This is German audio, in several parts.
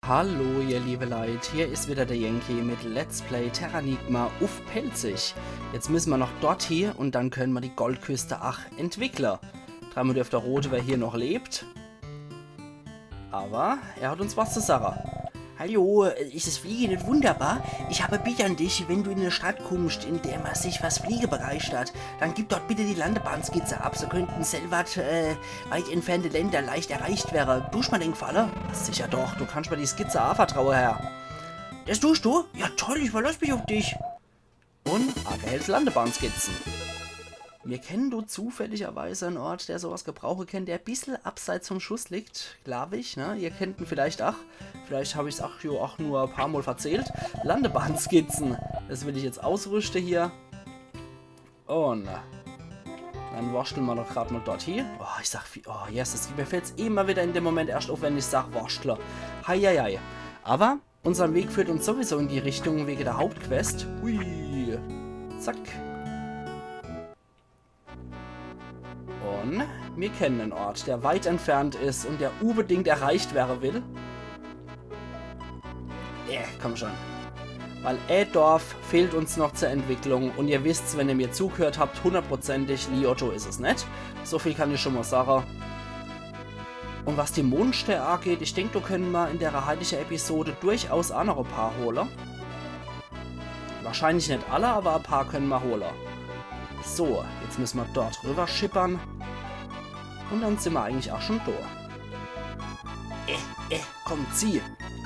Hallo ihr liebe Leute, hier ist wieder der Yankee mit Let's Play Terranigma auf Pelzig. Jetzt müssen wir noch dort hier und dann können wir die Goldküste Entwickler. Dreimal dürfte der Rote, wer hier noch lebt. Aber er hat uns was zu sagen. Hallo, ist das Fliegen nicht wunderbar? Ich habe Bitte an dich, wenn du in eine Stadt kommst, in der man sich was Fliege begeistert, dann gib dort bitte die Landebahnskizze ab, so könnten Selvat weit entfernte Länder leicht erreicht werden. Tust mal den Gefallen? Sicher doch, du kannst mir die Skizze vertrauen, Herr. Das tust du? Ja toll, ich verlasse mich auf dich. Und erhält Landebahnskizzen. Wir kennen du zufälligerweise einen Ort, der sowas gebrauchen kann, der ein bisschen abseits vom Schuss liegt, glaube ich, ne? Ihr kennt ihn vielleicht auch. Vielleicht habe ich es auch nur ein paar Mal verzählt. Landebahnskizzen. Das will ich jetzt ausrüsten hier. Und dann warsteln wir doch gerade mal dort hier. Oh, ich sag, oh yes, mir fällt es immer wieder in dem Moment erst auf, wenn ich sage Warstler. Heieiei. Aber unser Weg führt uns sowieso in die Richtung wegen der Hauptquest. Hui. Zack. Und wir kennen einen Ort, der weit entfernt ist und der unbedingt erreicht werden will. Komm schon. Weil Dorf fehlt uns noch zur Entwicklung und ihr wisst, wenn ihr mir zugehört habt, hundertprozentig Liotto ist es nicht. So viel kann ich schon mal sagen. Und was die Mondsterne angeht, ich denke, da können wir in der heutigen Episode durchaus auch noch ein paar holen. Wahrscheinlich nicht alle, aber ein paar können wir holen. So, jetzt müssen wir dort rüber schippern. Und dann sind wir eigentlich auch schon da. Komm, zieh.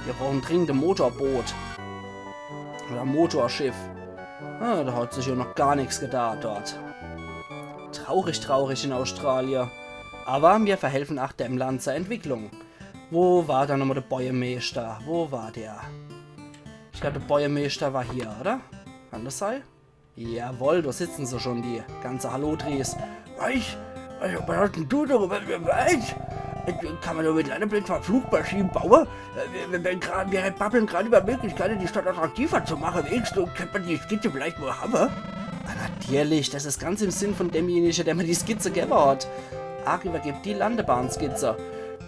Wir brauchen dringend ein Motorboot. Oder ein Motorschiff. Ah, da hat sich ja noch gar nichts getan dort. Traurig in Australien. Aber wir verhelfen auch dem Land zur Entwicklung. Wo war da nochmal der Bäuermeister? Wo war der? Ich glaube, der Bäuermeister war hier, oder? Kann das sein? Jawohl, da sitzen sie schon, die ganze Hallo-Dries. Was hast denn du darüber? Kann man doch mit einer Flugmaschinen bauen? Wir babbeln gerade über Möglichkeiten, die Stadt attraktiver zu machen. Willst du, könnte man die Skizze vielleicht mal haben? Natürlich, das ist ganz im Sinn von demjenigen, der mir die Skizze gegeben hat. Ach, übergibt die Landebahnskizze.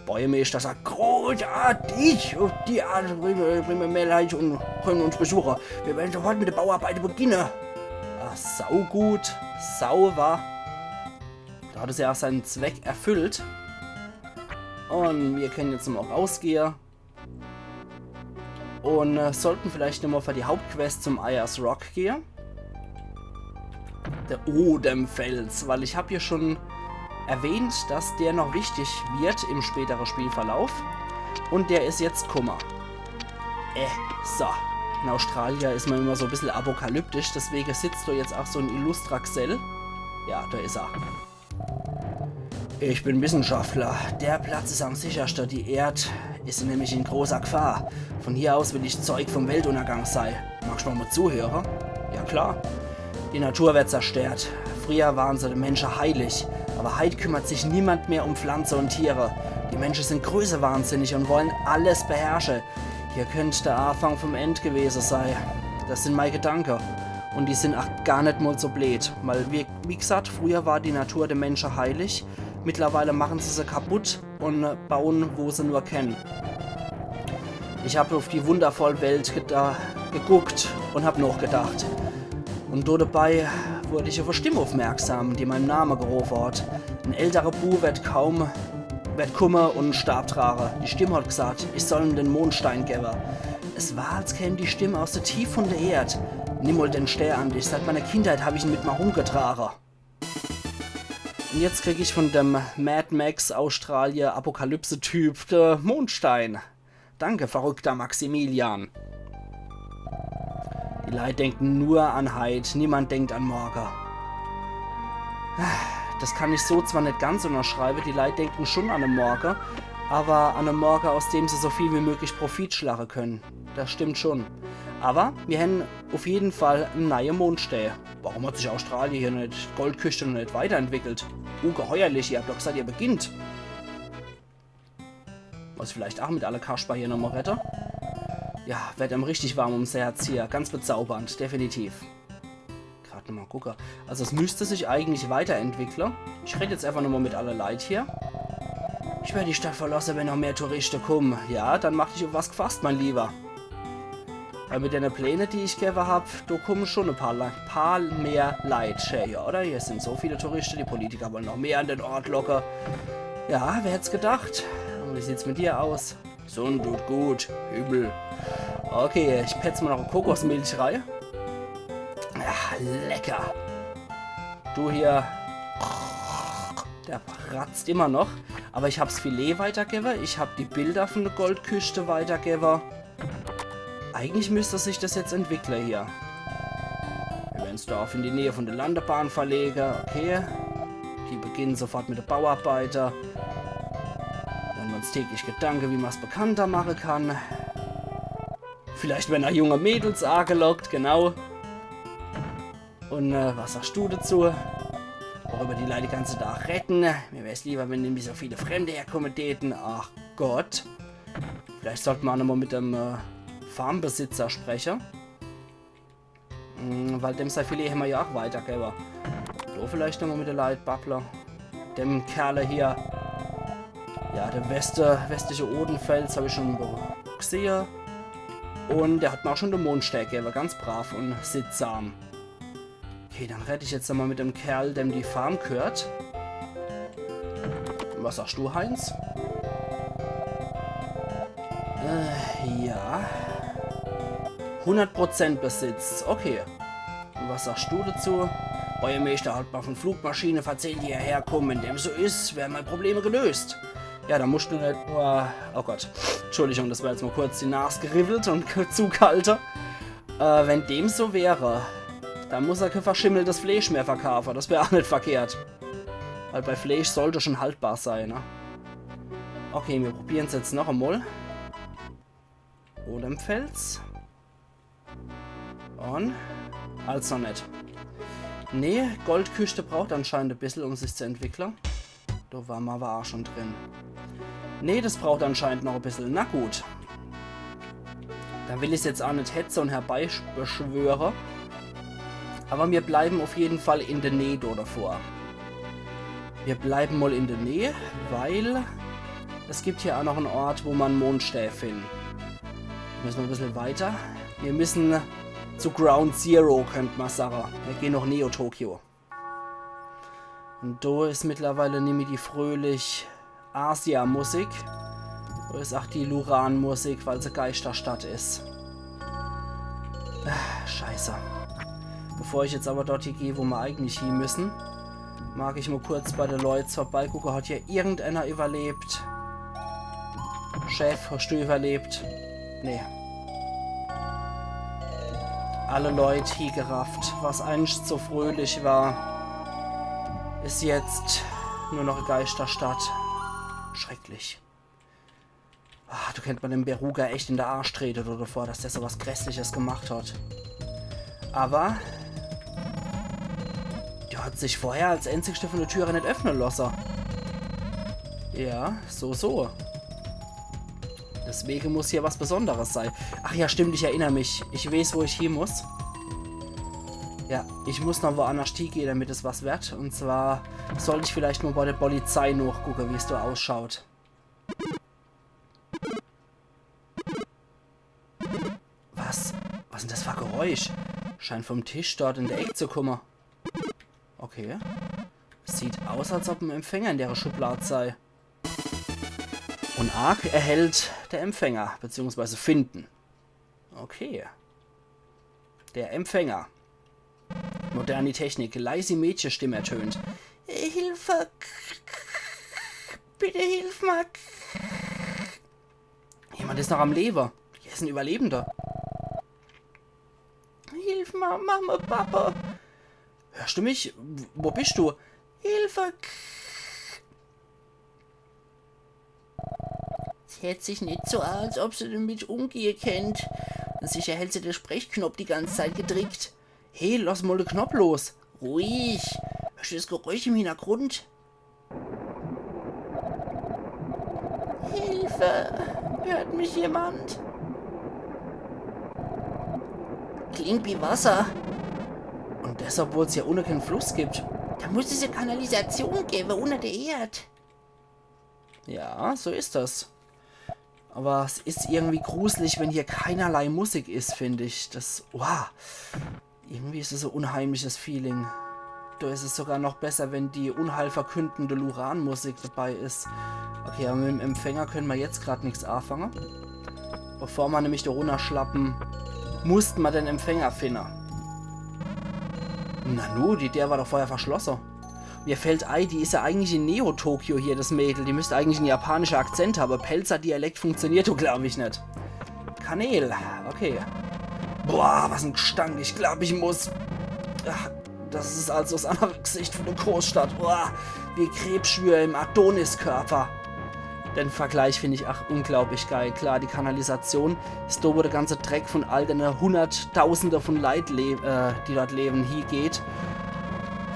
Bäuermeister sagt, großartig! Auf die Art bringen wir mehr Leute und können uns besuchen. Wir werden sofort mit der Bauarbeit beginnen. Ach, saugut. Sauber. Da hat es ja auch seinen Zweck erfüllt. Und wir können jetzt noch rausgehen. Und sollten vielleicht nochmal für die Hauptquest zum Ayers Rock gehen. Der Odemfels, weil ich habe hier schon erwähnt, dass der noch wichtig wird im späteren Spielverlauf. Und der ist jetzt Kummer. So. In Australien ist man immer so ein bisschen apokalyptisch, deswegen sitzt da jetzt auch so ein Illustraxell. Ja, da ist er. Ich bin Wissenschaftler. Der Platz ist am sichersten. Die Erde ist nämlich in großer Gefahr. Von hier aus will ich Zeug vom Weltuntergang sein. Magst du mal zuhören? Ja klar. Die Natur wird zerstört. Früher waren sie den Menschen heilig. Aber heute kümmert sich niemand mehr um Pflanzen und Tiere. Die Menschen sind größewahnsinnig und wollen alles beherrschen. Hier könnte der Anfang vom End gewesen sein. Das sind meine Gedanken. Und die sind auch gar nicht mal so blöd. Weil, wie gesagt, früher war die Natur der Menschen heilig. Mittlerweile machen sie kaputt und bauen, wo sie nur kennen. Ich habe auf die wundervolle Welt geguckt und habe noch gedacht. Und dabei wurde ich auf eine Stimme aufmerksam, die meinen Namen gerufen hat. Ein älterer Bu wird kommen und einen Stab tragen. Die Stimme hat gesagt, ich soll ihm den Mondstein geben. Es war, als käme die Stimme aus der Tiefe von der Erde. Nimm mal den Stern an dich. Seit meiner Kindheit habe ich ihn mit mir rumgetragen. Und jetzt kriege ich von dem Mad Max Australien Apokalypse-Typ den Mondstein. Danke, verrückter Maximilian. Die Leute denken nur an heute, niemand denkt an morgen. Das kann ich so zwar nicht ganz unterschreiben, die Leute denken schon an den Morgen, aber an den Morgen, aus dem sie so viel wie möglich Profit schlagen können. Das stimmt schon. Aber wir haben auf jeden Fall einen neuen Mondstern. Warum hat sich Australien hier nicht, Goldküste noch nicht weiterentwickelt? Ungeheuerlich, ihr habt doch gesagt, ihr beginnt. Was vielleicht auch mit alle Kasper hier nochmal retten? Ja, wird einem richtig warm ums Herz hier. Ganz bezaubernd, definitiv. Gerade nochmal gucken. Also es müsste sich eigentlich weiterentwickeln. Ich rede jetzt einfach nochmal mit alle Leute hier. Ich werde die Stadt verlassen, wenn noch mehr Touristen kommen. Ja, dann mach dich auf was gefasst, mein Lieber. Weil mit den Plänen, die ich gegeben habe, da kommen schon ein paar mehr Leute her, oder? Hier sind so viele Touristen, die Politiker wollen noch mehr an den Ort locker. Ja, wer hätte es gedacht? Und wie sieht's mit dir aus? Sonn tut gut, übel. Okay, ich petz mal noch eine Kokosmilch rein. Ja, lecker. Du hier. Der ratzt immer noch. Aber ich habe das Filet weitergegeben. Ich habe die Bilder von der Goldküste weitergegeben. Eigentlich müsste sich das jetzt entwickeln hier. Wir werden das Dorf in die Nähe von der Landebahn verlegen. Okay. Die beginnen sofort mit der Bauarbeiter. Dann wir uns täglich Gedanken, wie man es bekannter machen kann. Vielleicht werden auch junge Mädels angelockt, genau. Und was sagst du dazu? Worüber die Leute den ganzen Tag retten. Mir wäre es lieber, wenn nämlich so viele Fremde herkommen täten. Ach Gott. Vielleicht sollten wir auch nochmal mit dem Farmbesitzer sprechen. Weil dem sein Filet haben wir ja auch weitergegeben. So vielleicht nochmal mit der Leitbabbler. Dem Kerle hier. Ja, der westliche Odenfels habe ich schon gesehen. Und der hat mir auch schon den Mondstern gegeben. Ganz brav und sittsam. Okay, dann rette ich jetzt nochmal mit dem Kerl, dem die Farm gehört. Was sagst du, Heinz? Ja. 100% Besitz. Okay. Und was sagst du dazu? Euer Meister hat mal von Flugmaschine verzählt, die hierher kommen. Wenn dem so ist, werden meine Probleme gelöst. Ja, da musst du nicht nur... Oh Gott. Entschuldigung, das war jetzt mal kurz die Nase geribbelt und zu kalt. Wenn dem so wäre, dann muss er kein verschimmeltes Fleisch mehr verkaufen. Das wäre auch nicht verkehrt. Weil bei Fleisch sollte schon haltbar sein, ne? Okay, wir probieren es jetzt noch einmal. Oder im Fels. Und? Also noch nicht. Nee, Goldküste braucht anscheinend ein bisschen, um sich zu entwickeln. Da waren wir aber auch schon drin. Nee, das braucht anscheinend noch ein bisschen. Na gut. Da will ich es jetzt auch nicht hetzen und herbeibeschwören. Aber wir bleiben auf jeden Fall in der Nähe davor. Wir bleiben mal in der Nähe, weil es gibt hier auch noch einen Ort, wo man Mondstern finden. Müssen wir ein bisschen weiter. Wir müssen zu Ground Zero, könnte man sagen. Wir gehen noch Neo Tokyo. Und da ist mittlerweile nämlich die fröhlich Asia-Musik. Da ist auch die Luran-Musik, weil sie Geisterstadt ist. Scheiße. Bevor ich jetzt aber dort hier gehe, wo wir eigentlich hin müssen, mag ich mal kurz bei den Leuten vorbeigucken. Hat hier irgendeiner überlebt? Chef, hast du überlebt? Nee. Alle Leute hier gerafft. Was einst so fröhlich war, ist jetzt nur noch eine Geisterstadt. Schrecklich. Ach, du könnt man dem Beruga echt in der Arsch treten oder vor, dass der so was Grässliches gemacht hat. Aber der hat sich vorher als einzigste von der Türe nicht öffnen lassen. Ja, so. Deswegen muss hier was Besonderes sein. Ach ja, stimmt, ich erinnere mich. Ich weiß, wo ich hin muss. Ja, ich muss noch woanders gehen, damit es was wird. Und zwar sollte ich vielleicht mal bei der Polizei nachgucken, wie es da ausschaut. Was? Was ist denn das für ein Geräusch? Scheint vom Tisch dort in der Ecke zu kommen. Okay. Sieht aus, als ob ein Empfänger in der Schublade sei. Und Arc erhält der Empfänger, beziehungsweise finden. Okay. Der Empfänger. Moderne Technik. Leise Mädchenstimme ertönt. Hilfe! Bitte hilf mal! Jemand ist noch am Leben. Hier ist ein Überlebender. Hilf mal, Mama, Papa! Hörst du mich? Wo bist du? Hilfe! Sie hört sich nicht so an, als ob sie damit umgehen kennt. Und sicher hält sie den Sprechknopf die ganze Zeit gedrückt. Hey, lass mal den Knopf los. Ruhig. Hörst du das Geräusch im Hintergrund? Hilfe! Hört mich jemand? Klingt wie Wasser. Und deshalb, obwohl es hier ohne keinen Fluss gibt. Da muss es ja Kanalisation geben, unter der Erde. Ja, so ist das. Aber es ist irgendwie gruselig, wenn hier keinerlei Musik ist, finde ich. Das, wow. Irgendwie ist es so ein unheimliches Feeling. Da ist es sogar noch besser, wenn die unheilverkündende Luran-Musik dabei ist. Okay, aber mit dem Empfänger können wir jetzt gerade nichts anfangen. Bevor wir nämlich da runterschlappen, mussten wir den Empfänger finden. Nanu, der war doch vorher verschlossen. Mir fällt ein, die ist ja eigentlich in Neo-Tokio hier, das Mädel. Die müsste eigentlich einen japanischen Akzent haben. Pelzer Dialekt funktioniert, glaube ich nicht. Kanäle, okay. Boah, was ein Gestank. Ich glaube, ich muss... Ach, das ist also das andere Gesicht von der Großstadt. Boah, wie Krebsschwür im Adoniskörper. Den Vergleich finde ich unglaublich geil. Klar, die Kanalisation ist da, wo der ganze Dreck von all den Hunderttausende von Leid, die dort leben, hier geht.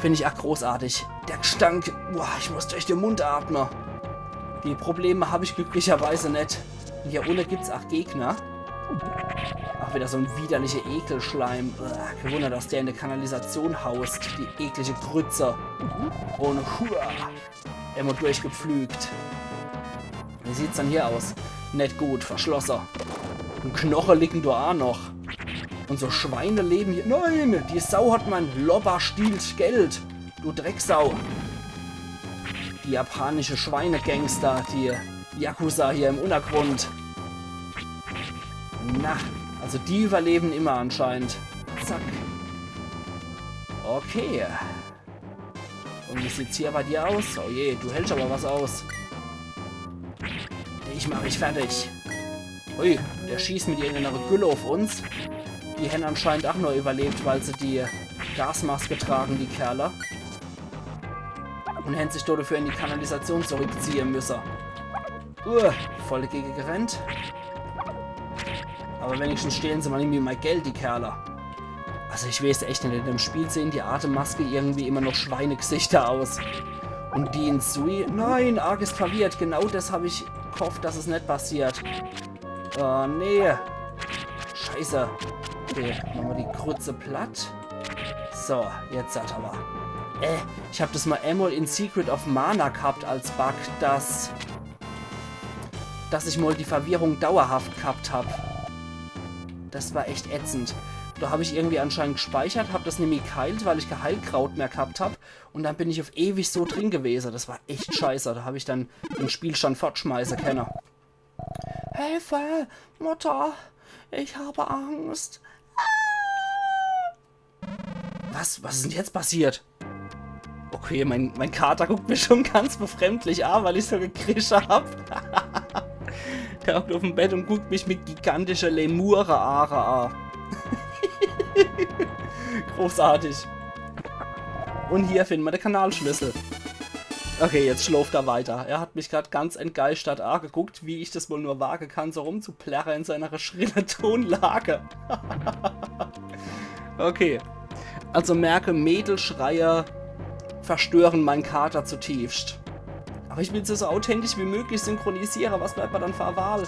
Finde ich großartig. Der Gestank, boah, ich muss durch den Mund atmen. Die Probleme habe ich glücklicherweise nicht. Und hier unten gibt es Gegner. Ach, wieder so ein widerlicher Ekelschleim. Kein Wunder, dass der in der Kanalisation haust. Die eklige Grütze. Ohne Hua. Immer durchgepflügt. Wie sieht's dann hier aus? Nicht gut, verschlossen. Und Knochen liegen da auch noch. Und so Schweine leben hier. Nein, die Sau hat mein Lobber stiehlt Geld. Du Drecksau. Die japanische Schweinegangster, die Yakuza hier im Untergrund. Na, also die überleben immer anscheinend. Zack. Okay. Und wie sieht's hier bei dir aus? Oh je, du hältst aber was aus. Dich mache ich fertig. Ui, der schießt mit irgendeiner Gülle auf uns. Die haben anscheinend auch nur überlebt, weil sie die Gasmaske tragen, die Kerle. Und hätten sich dafür in die Kanalisation zurückziehen müssen. Voll dagegen gerannt. Aber wenigstens stehlen sie mal irgendwie mein Geld, die Kerle. Also ich weiß echt nicht, in dem Spiel sehen die Atemmaske irgendwie immer noch Schweinegesichter aus. Und die in Sui... Nein, Arg ist verwirrt. Genau das habe ich gehofft, dass es nicht passiert. Oh, nee. Scheiße. Okay, machen wir die Krütze platt. So, jetzt hat aber. Ich habe das mal einmal in Secret of Mana gehabt als Bug, dass ich mal die Verwirrung dauerhaft gehabt habe. Das war echt ätzend. Da habe ich irgendwie anscheinend gespeichert, habe das nämlich geheilt, weil ich kein Heilkraut mehr gehabt habe. Und dann bin ich auf ewig so drin gewesen. Das war echt scheiße. Da habe ich dann den Spielstand fortschmeißen können. Hilfe, Mutter, ich habe Angst. Was ist denn jetzt passiert? Okay, mein Kater guckt mich schon ganz befremdlich an, weil ich so gekrischt habe. Der hockt auf dem Bett und guckt mich mit gigantischer Lemure-Aare an. Großartig. Und hier finden wir den Kanalschlüssel. Okay, jetzt schläft er weiter. Er hat mich gerade ganz entgeistert angeguckt, wie ich das wohl nur wagen kann, so rumzuplärren in seiner schrillen Tonlage. Okay. Also merke, Mädelschreier verstören meinen Kater zutiefst. Aber ich will es so authentisch wie möglich synchronisieren. Was bleibt mir dann für Wahl?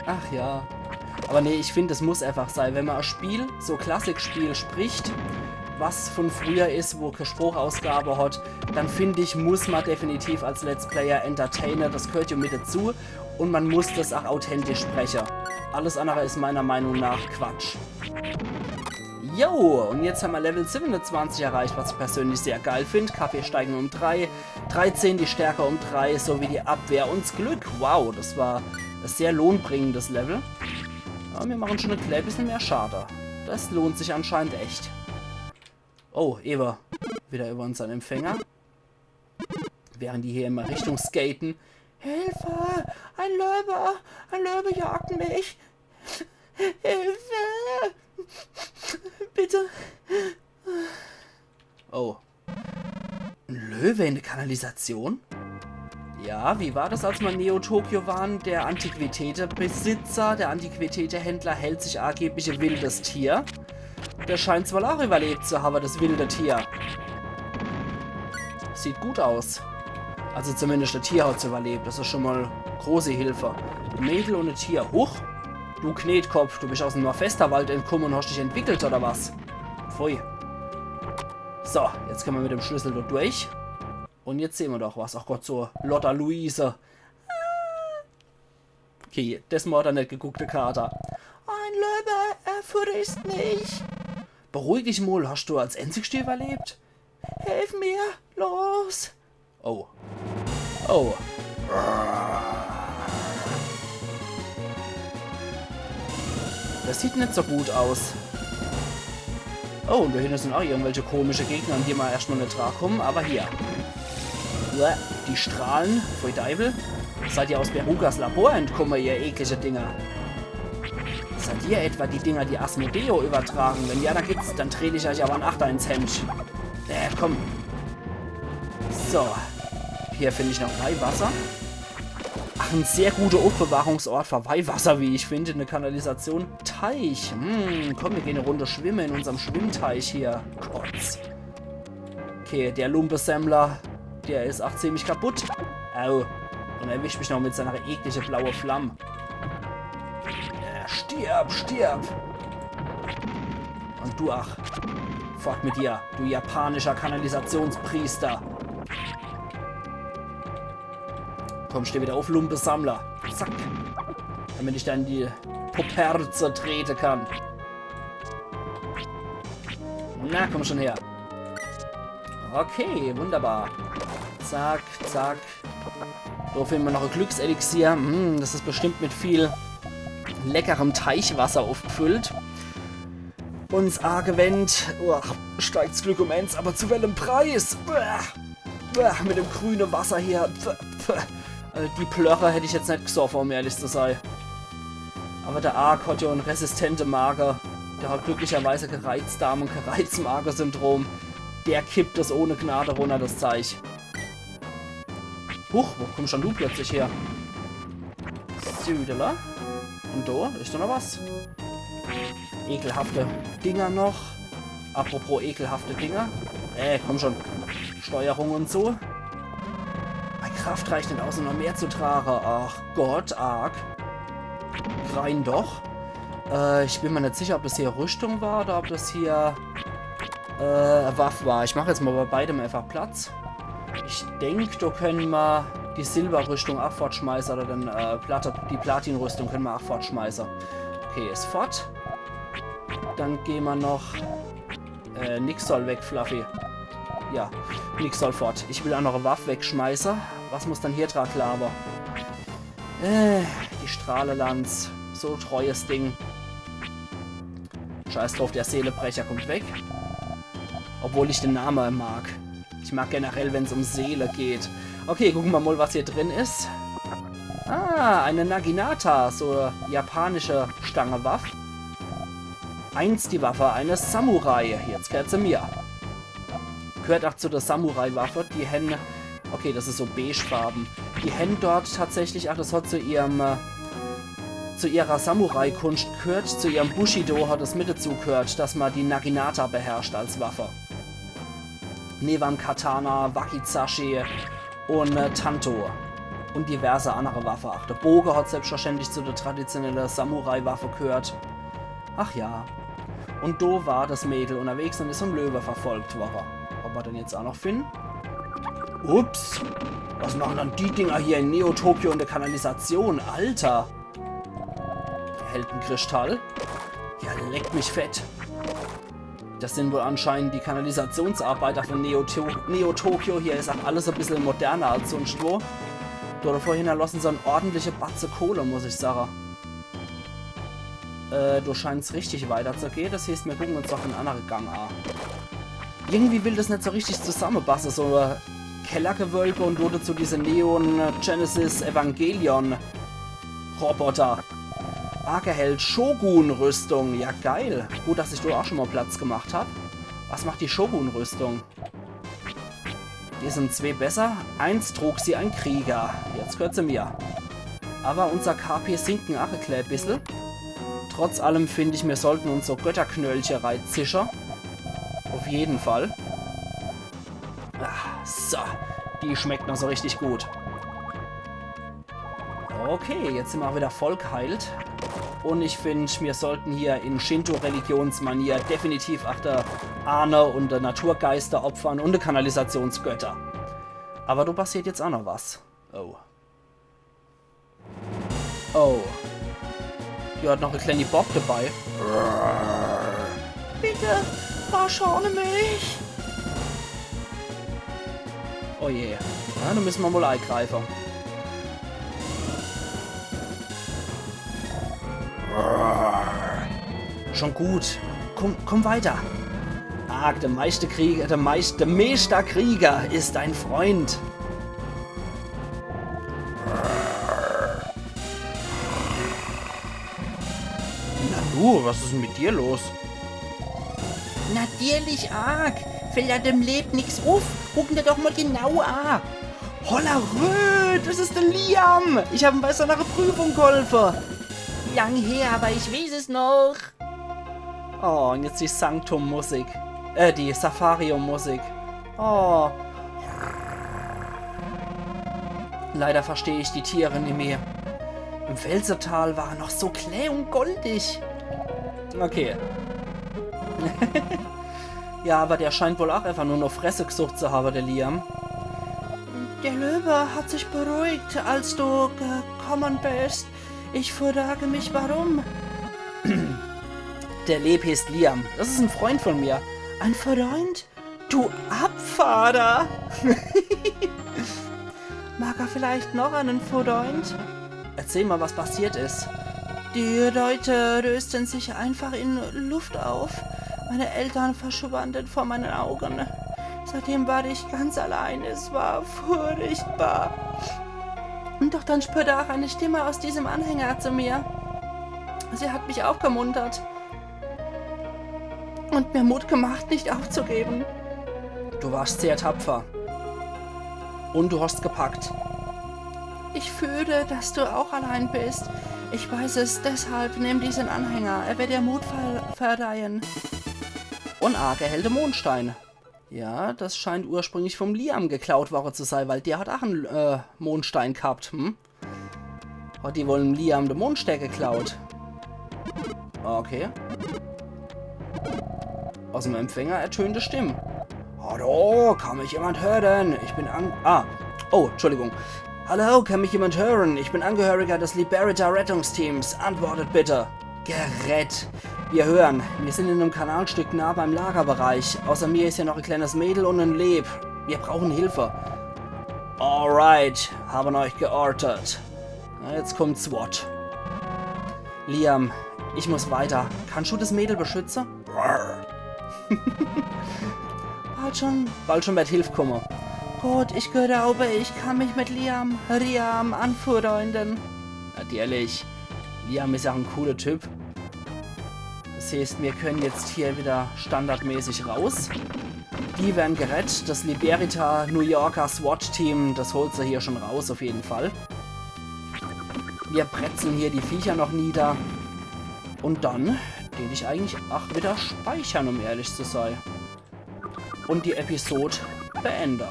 Ach ja. Aber nee, ich finde, es muss einfach sein. Wenn man ein Spiel, so Klassikspiel spricht, was von früher ist, wo keine Spruchausgabe hat, dann finde ich, muss man definitiv als Let's Player Entertainer, das gehört ja mit dazu, und man muss das auch authentisch sprechen. Alles andere ist meiner Meinung nach Quatsch. Jo, und jetzt haben wir Level 27 erreicht, was ich persönlich sehr geil finde. KP steigen um 3, 13 die Stärke um 3, sowie die Abwehr und das Glück. Wow, das war ein sehr lohnbringendes Level. Aber wir machen schon ein klein bisschen mehr Schade. Das lohnt sich anscheinend echt. Oh, Eva. Wieder über unseren Empfänger. Während die hier immer Richtung skaten. Hilfe! Ein Löwe jagt mich! Hilfe! Bitte! Oh. Ein Löwe in der Kanalisation? Ja, wie war das, als wir in Neo-Tokio waren? Der Antiquitätenbesitzer, der Antiquitätenhändler hält sich angeblich ein wildes Tier. Der scheint es wohl auch überlebt zu haben, das wilde Tier. Sieht gut aus. Also zumindest der Tier hat es überlebt. Das ist schon mal große Hilfe. Ein Mädel und ein Tier. Huch! Du Knetkopf, du bist aus dem Nordwesterwald entkommen und hast dich entwickelt, oder was? Pfui. So, jetzt können wir mit dem Schlüssel dort durch. Und jetzt sehen wir doch was. Ach Gott, so Lotta Luise. Okay, das mal hat er nicht geguckte Kater. Ein Löwe, er frisst mich. Beruhig dich mal, hast du als einzigste überlebt? Hilf mir, los. Oh. Oh. Das sieht nicht so gut aus. Oh, und da hinten sind auch irgendwelche komische Gegner, an die wir erstmal nicht kommen, aber hier. Die Strahlen, Pfui Teufel. Seid ihr aus Berugas Labor entkommen, ihr eklige Dinger? Seid ihr etwa die Dinger, die Asmodeo übertragen? Wenn ja, dann trete ich euch aber ein Achter ins Hemd. Komm. So. Hier finde ich noch Weihwasser. Ach, ein sehr guter Aufbewahrungsort für Weihwasser, wie ich finde. Eine Kanalisation. Teich. Komm, wir gehen eine Runde schwimmen in unserem Schwimmteich hier. Kotz. Okay, der Lumpesemmler, der ist auch ziemlich kaputt. Au. Und er erwischt mich noch mit seiner eklige blaue Flamme. Stirb, stirb. Und du, ach. Fort mit dir, du japanischer Kanalisationspriester. Komm, steh wieder auf, Lumpesammler. Zack. Damit ich dann die Poperze treten kann. Na, komm schon her. Okay, wunderbar. Zack, zack. So finden wir noch ein Glückselixier. Das ist bestimmt mit viel leckerem Teichwasser aufgefüllt. Uns Argewend. Steigt's Glück um eins, aber zu welchem Preis? Mit dem grünen Wasser hier. Die Plörre hätte ich jetzt nicht gesoffen, um ehrlich zu sein. Aber der Arg hat ja einen resistente Mager. Der hat glücklicherweise Gereizdarm- und Gereizmager-Syndrom. Der kippt es ohne Gnade runter, das Zeich. Huch, wo kommst schon du plötzlich her? Südela. Und da ist da noch was? Ekelhafte Dinger noch. Apropos ekelhafte Dinger. Komm schon. Steuerung und so. Meine Kraft reicht nicht aus, um noch mehr zu tragen. Ach Gott, arg. Rein doch. Ich bin mir nicht sicher, ob das hier Rüstung war oder ob das hier Waffe war. Ich mache jetzt mal bei beidem einfach Platz. Ich denke, da können wir die Silberrüstung auch fortschmeißen oder dann die Platinrüstung können wir auch fortschmeißen. Okay, ist fort. Dann gehen wir noch... nix soll weg, Fluffy. Ja, nix soll fort. Ich will auch noch eine Waffe wegschmeißen. Was muss dann hier dran labern? Die Strahlelanz. So treues Ding. Scheiß drauf, der Seelebrecher kommt weg. Obwohl ich den Namen mag. Ich mag generell, wenn es um Seele geht. Okay, gucken wir mal, was hier drin ist. Ah, eine Naginata. So japanische Stange-Waffe. Einst die Waffe eines Samurai. Jetzt gehört sie mir. Gehört auch zu der Samurai-Waffe. Die Hände... Okay, das ist so beigefarben. Die Hände dort tatsächlich... Ach, das hat zu ihrer Samurai-Kunst gehört. Zu ihrem Bushido hat es mit dazu gehört, dass man die Naginata beherrscht als Waffe. Nevan Katana, Wakizashi und Tanto. Und diverse andere Waffen. Ach, der Bogen hat selbstverständlich zu der traditionellen Samurai-Waffe gehört. Ach ja. Und da war das Mädel unterwegs und ist vom Löwe verfolgt worden. Ob wir den jetzt auch noch finden? Ups. Was machen dann die Dinger hier in Neo-Tokio in der Kanalisation? Alter. Der hält einen Kristall. Ja, leckt mich fett. Das sind wohl anscheinend die Kanalisationsarbeiter von Neo-Tokio. Hier ist auch alles ein bisschen moderner als sonst wo. Dort vorhin erlassen so eine ordentliche Batze Kohle, muss ich sagen. Du scheinst richtig weiterzugehen. Das heißt, wir gucken uns doch einen anderen Gang an. Irgendwie will das nicht so richtig zusammenpassen. So Kellergewölbe und dort zu diese Neon Genesis Evangelion Roboter. Argeheld Shogun-Rüstung. Ja, geil. Gut, dass ich da auch schon mal Platz gemacht habe. Was macht die Shogun-Rüstung? Die sind zwei besser. Eins trug sie ein Krieger. Jetzt gehört sie mir. Aber unser KP sinken auch ein klein bisschen. Trotz allem finde ich, wir sollten uns so Götterknöllchen reinzischen. Auf jeden Fall. So, die schmeckt noch so richtig gut. Okay, jetzt sind wir auch wieder voll geheilt. Und ich finde, wir sollten hier in Shinto-Religionsmanier definitiv auch der Ahne und der Naturgeister opfern und der Kanalisationsgötter. Aber du passiert jetzt auch noch was. Oh. Oh. Die hat noch eine kleine Bob dabei. Bitte, verschone mich. Oh je. Ja, da müssen wir wohl eingreifen. Schon gut. Komm weiter. Ah, der Meisterkrieger ist dein Freund. Nanu, was ist denn mit dir los? Natürlich arg. Fällt ja dem Leben nichts auf. Gucken wir doch mal genau an. Holla Röd, das ist der Liam. Ich habe ihm bei seiner Prüfung geholfen. Lang her, aber ich weiß es noch. Oh, und jetzt die Sanctum-Musik. Die Safarium-Musik. Oh. Leider verstehe ich die Tiere nicht mehr. Im Felsertal war er noch so klar und goldig. Okay. Ja, aber der scheint wohl auch einfach nur noch Fresse gesucht zu haben, der Liam. Der Löwe hat sich beruhigt, als du gekommen bist. Ich frage mich, warum. Der Leb heißt Liam. Das ist ein Freund von mir. Ein Freund? Du Abfahrer! Mag er vielleicht noch einen Freund? Erzähl mal, was passiert ist. Die Leute rösten sich einfach in Luft auf. Meine Eltern verschwanden vor meinen Augen. Seitdem war ich ganz allein. Es war furchtbar. Und doch dann spürte auch eine Stimme aus diesem Anhänger zu mir. Sie hat mich aufgemuntert und mir Mut gemacht, nicht aufzugeben. Du warst sehr tapfer. Und du hast gepackt. Ich fühle, dass du auch allein bist. Ich weiß es, deshalb nimm diesen Anhänger. Er wird dir Mut verleihen. Und arg erhellte Mondstein. Ja, das scheint ursprünglich vom Liam geklaut worden zu sein, weil der hat auch einen Mondstein gehabt. Hat die wohl dem Liam den Mondstein geklaut? Okay. Aus dem Empfänger ertönte Stimmen. Hallo, kann mich jemand hören? Ich bin Oh, Entschuldigung. Hallo, kann mich jemand hören? Ich bin Angehöriger des Liberita-Rettungsteams. Antwortet bitte. Gerät. Wir hören. Wir sind in einem Kanalstück nah beim Lagerbereich. Außer mir ist ja noch ein kleines Mädel und ein Leb. Wir brauchen Hilfe. Alright, haben euch geortet. Na, jetzt kommt SWAT. Liam, ich muss weiter. Kannst du das Mädel beschützen? Bald schon wird Hilfe kommen. Gut, ich glaube, ich kann mich mit Liam anfreunden. Natürlich. Liam ist ja ein cooler Typ. Das heißt, wir können jetzt hier wieder standardmäßig raus. Die werden gerettet. Das Liberita New Yorker SWAT-Team, das holt sie hier schon raus auf jeden Fall. Wir brezeln hier die Viecher noch nieder. Und dann den ich eigentlich auch wieder speichern, um ehrlich zu sein. Und die Episode beende.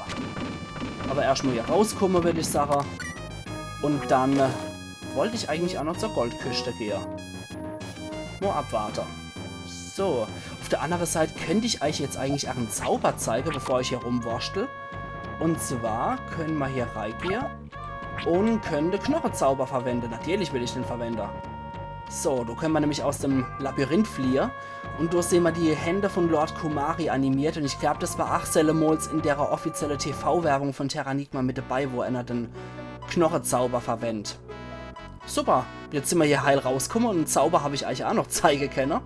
Aber erstmal hier rauskommen, würde ich sagen. Und dann wollte ich eigentlich auch noch zur Goldküste gehen. Nur abwarten. So, auf der anderen Seite könnte ich euch jetzt eigentlich auch einen Zauber zeigen, bevor ich hier rumwurstel. Und zwar können wir hier reingehen und können den Knochenzauber verwenden. Natürlich will ich den verwenden. So, da können wir nämlich aus dem Labyrinth fliehen. Und da sehen wir die Hände von Lord Kumari animiert. Und ich glaube, das war Achsellemols in der offiziellen TV-Werbung von Terranigma mit dabei, wo einer den Knochenzauber verwendet. Super, jetzt sind wir hier heil rausgekommen und einen Zauber habe ich euch auch noch zeigen können.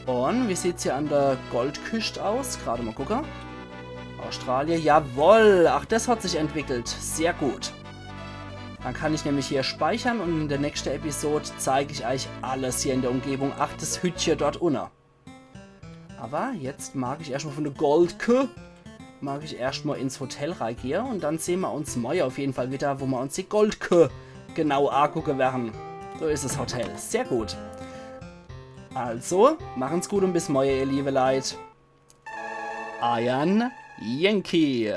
Und wie sieht es hier an der Goldküste aus? Gerade mal gucken. Australien, jawohl, ach das hat sich entwickelt. Sehr gut. Dann kann ich nämlich hier speichern und in der nächsten Episode zeige ich euch alles hier in der Umgebung. Ach, das Hütchen dort unten. Aber jetzt mag ich erstmal von der Goldküste erstmal ins Hotel reingehen und dann sehen wir uns morgen auf jeden Fall wieder, wo wir uns die Goldküste genau angucken werden. So ist das Hotel. Sehr gut. Also, machen's gut und bis morgen, ihr liebe Leute. Iron Yankee.